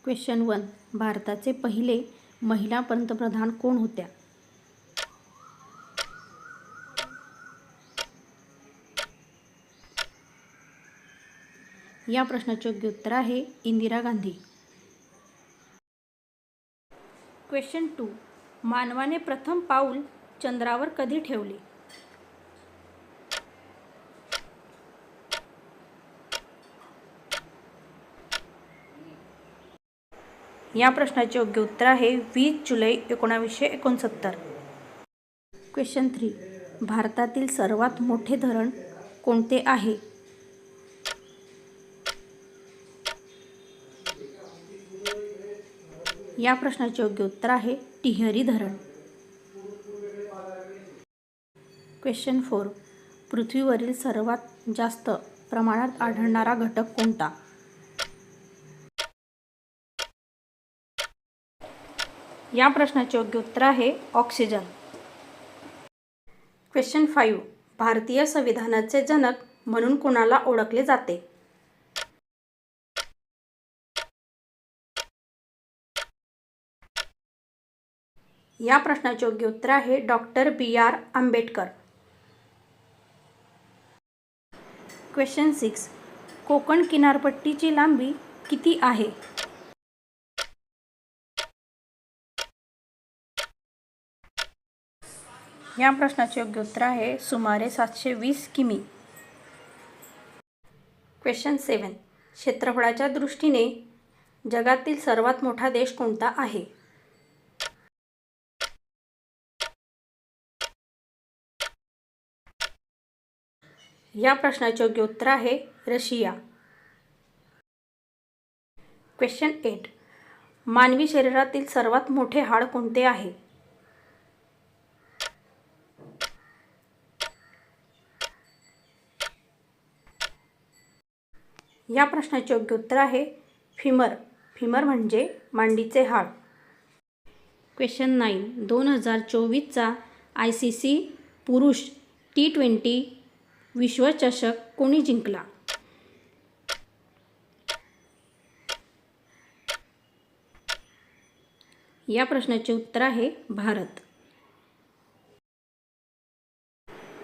Question 1. भारताचे पहिले महिला पंतप्रधान कोण होत्या? या प्रश्नाचे योग्य उत्तर आहे इंदिरा गांधी. क्वेश्चन 2. मानवाने प्रथम पाऊल चंद्रावर कधी ठेवले? या प्रश्नाचे योग्य उत्तर आहे 20 जुलै 1969. क्वेश्चन 3. भारतातील सर्वात मोठे धरण कोणते आहे? या प्रश्नाचे योग्य उत्तर आहे टिहरी धरण. क्वेश्चन 4. पृथ्वीवरील सर्वात जास्त प्रमाणात आढळणारा घटक कोणता? या प्रश्नाचे योग्य उत्तर आहे ऑक्सिजन. क्वेश्चन 5. भारतीय संविधानाचे जनक म्हणून कोणाला ओळखले जाते? या प्रश्नाचे योग्य उत्तर आहे doctor B.R. Ambedkar. Question 6. Konkan किनारपट्टीची लांबी किती आहे? या प्रश्नाचे योग्य उत्तर आहे सुमारे 720 किमी. क्वेश्चन 7. क्षेत्रफळाच्या दृष्टीने जगातील सर्वात मोठा देश कोणता आहे? या प्रश्नाचे योग्य उत्तर आहे रशिया. क्वेश्चन 8. मानवी शरीरातील सर्वात मोठे हाड कोणते आहे? या प्रश्नाचे योग्य उत्तर आहे फिमर. फिमर म्हणजे मांडीचे हाड. क्वेश्चन 9. 2024चा ICC पुरुष T20 विश्वचषक कोणी जिंकला? या प्रश्नाचे उत्तर आहे भारत.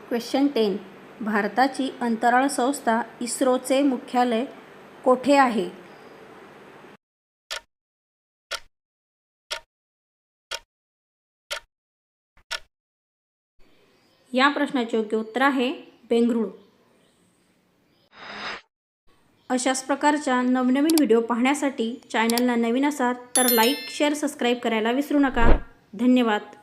क्वेश्चन 10. भारताची अंतराळ संस्था इस्रोचे मुख्यालय कोठे आहे? या प्रश्नाचे योग्य उत्तर आहे बेंगळुरू. अशाच प्रकारच्या नवनवीन व्हिडिओ पाहण्यासाठी चॅनलला नवीन असाल तर लाईक, शेअर, सबस्क्राईब करायला विसरू नका. धन्यवाद.